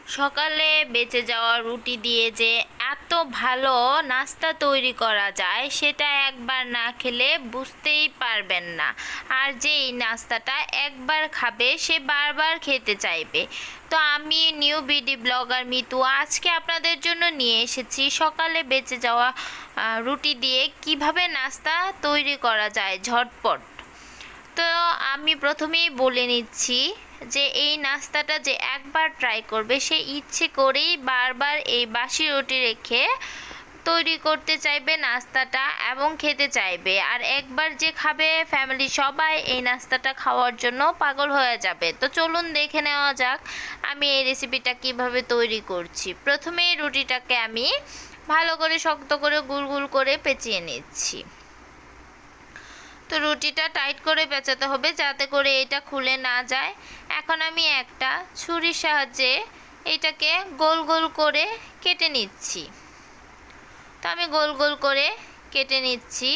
সকালে বেঁচে যাওয়া রুটি দিয়ে যে এত ভালো নাস্তা তৈরি করা যায় সেটা একবার না খেলে বুঝতেই পারবেন না। আর যে এই নাস্তাটা একবার খাবে সে বারবার খেতে চাইবে। তো আমি নিউ বিডি ব্লগার মিতু আজকে আপনাদের জন্য নিয়ে এসেছি সকালে বেঁচে যাওয়া রুটি দিয়ে কিভাবে নাস্তা তৈরি করা যায় ঝটপট। তো আমি প্রথমেই বলে নিচ্ছি যে এই নাস্তাটা যে একবার ট্রাই করবে সে ইচ্ছে করেই বারবার এই বাসি রুটি রেখে তৈরি করতে চাইবে নাস্তাটা এবং খেতে চাইবে। আর একবার যে খাবে ফ্যামিলি সবাই এই নাস্তাটা খাওয়ার জন্য পাগল হয়ে যাবে। তো চলুন দেখে নেওয়া যাক আমি এই রেসিপিটা কিভাবে তৈরি করছি। প্রথমেই রুটিটাকে আমি ভালো করে শক্ত করে গুল গুল করে পেঁচিয়ে নিচ্ছি। তো রুটিটা টাইট করে পেঁচাতে হবে যাতে করে এটা খুলে না যায়। এখন আমি একটা ছুরির সাহায্যে এটাকে গোল গোল করে কেটে নিচ্ছি। তো আমি গোল গোল করে কেটে নিচ্ছি।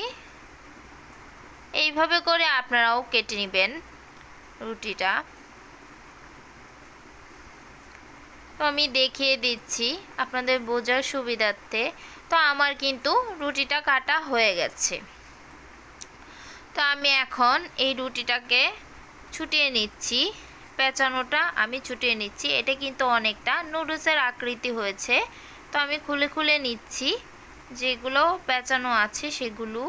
এইভাবে করে আপনারাও কেটে নেবেন রুটিটা। তো আমি দেখিয়ে দিচ্ছি আপনাদের বোঝার সুবিধার্থে। তো আমার কিন্তু রুটিটা কাটা হয়ে গেছে। তো আমি এখন এই রুটিটাকে ছুটিয়ে নিচ্ছি, পেঁচানোটা আমি ছুটিয়ে নিচ্ছি। এটা কিন্তু অনেকটা নুডলসের আকৃতি হয়েছে। তো আমি খুলে খুলে নিচ্ছি যেগুলো পেঁচানো আছে সেগুলো।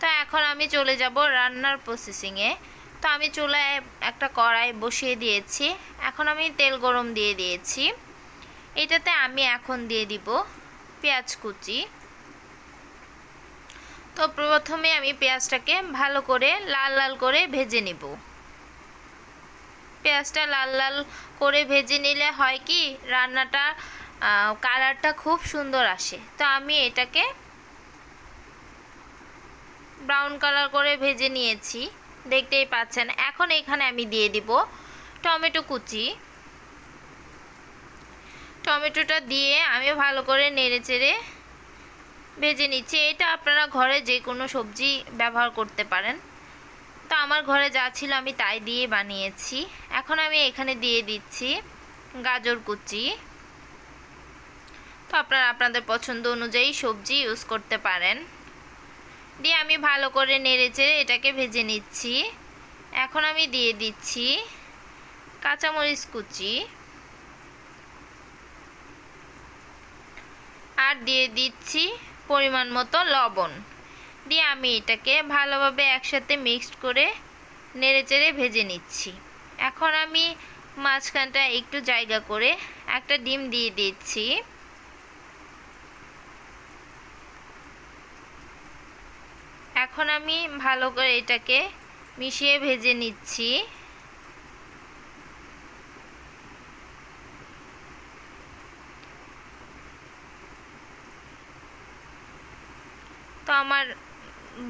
তো এখন আমি চলে যাব রান্নার প্রসেসিংয়ে। তো আমি চুলায় একটা কড়াই বসিয়ে দিয়েছি। এখন আমি তেল গরম দিয়ে দিয়েছি। এটাতে আমি এখন দিয়ে দিব পেঁয়াজ কুচি। তো প্রথমে আমি পেঁয়াজটাকে ভালো করে লাল লাল করে ভেজে নিব। পেঁয়াজটা লাল লাল করে ভেজে নিলে হয় কি রান্নাটা কালারটা খুব সুন্দর আসে। তো আমি এটাকে ব্রাউন কালার করে ভেজে নিয়েছি, দেখতেই পাচ্ছেন। এখন এখানে আমি দিয়ে দিব টমেটো কুচি। টমেটোটা দিয়ে আমি ভালো করে নেড়েচেড়ে ভেজে নিচ্ছি। এটা আপনারা ঘরে যে কোনো সবজি ব্যবহার করতে পারেন। তো আমার ঘরে যা ছিল আমি তাই দিয়ে বানিয়েছি। এখন আমি এখানে দিয়ে দিচ্ছি গাজর কুচি। তো আপনারা আপনাদের পছন্দ অনুযায়ী সবজি ইউজ করতে পারেন। দিয়ে আমি ভালো করে নেড়েচেড়ে এটাকে ভেজে নিচ্ছি। এখন আমি দিয়ে দিচ্ছি কাঁচামরিচ কুচি আর দিয়ে দিচ্ছি পরিমাণ মতো লবণ। দিয়ে আমি এটাকে ভালোভাবে একসাথে মিক্সড করে নেড়েচেড়ে ভেজে নিচ্ছি। এখন আমি মাঝখানটা একটু জায়গা করে একটা ডিম দিয়ে দিচ্ছি। এখন আমি ভালো করে এটাকে মিশিয়ে ভেজে নিচ্ছি। তো আমার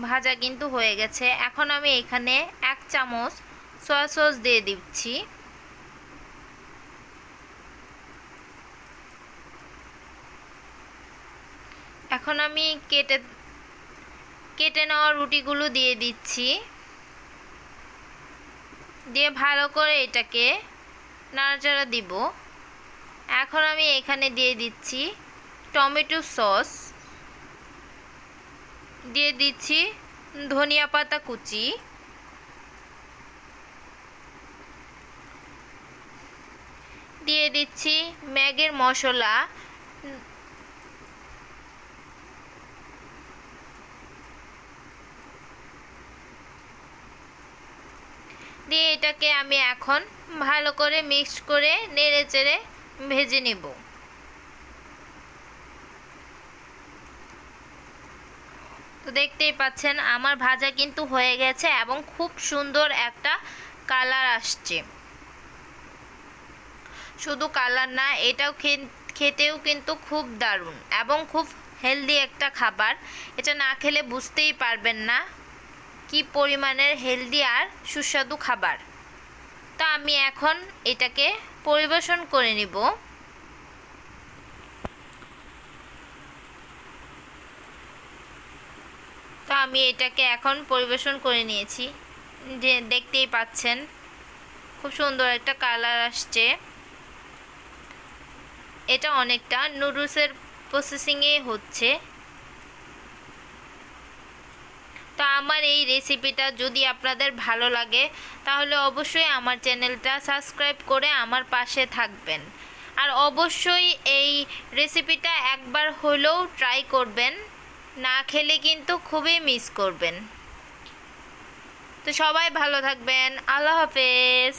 ভাজা কিন্তু হয়ে গেছে। এখন আমি এখানে 1 চামচ সয়া সস দিয়ে দিচ্ছি। এখন আমি কেটে নেওয়া রুটিগুলো দিয়ে দিচ্ছি। দিয়ে ভালো করে এটাকে নাড়াচাড়া দিব। এখন আমি এখানে দিয়ে দিচ্ছি টমেটো সস, দিয়ে দিচ্ছি ধনিয়া পাতা কুচি, দিয়ে দিচ্ছি ম্যাগির মশলা, দিয়ে এটাকে আমি এখন ভালো করে মিক্সড করে নেড়েচেড়ে ভেজে নেব। তো দেখতেই পাচ্ছেন আমার ভাজা কিন্তু হয়ে গেছে এবং খুব সুন্দর একটা কালার আসছে। শুধু কালার না, এটাও খেতেও কিন্তু খুব দারুণ এবং খুব হেলদি একটা খাবার। এটা না খেলে বুঝতেই পারবেন না কি পরিমাণের হেলদি আর সুস্বাদু খাবার। তো আমি এখন এটাকে পরিবেশন করে নিব। তো আমি এটাকে এখন পরিবেশন করে নিয়েছি। যে দেখতেই পাচ্ছেন খুব সুন্দর একটা কালার আসছে। এটা অনেকটা নুডলসের প্রসেসিংয়ে হচ্ছে। তো আমার এই রেসিপিটা যদি আপনাদের ভালো লাগে তাহলে অবশ্যই আমার চ্যানেলটা সাবস্ক্রাইব করে আমার পাশে থাকবেন। আর অবশ্যই এই রেসিপিটা একবার হলেও ট্রাই করবেন, না খেলে কিন্তু খুবই মিস করবেন। তো সবাই ভালো থাকবেন, আল্লাহ হাফেজ।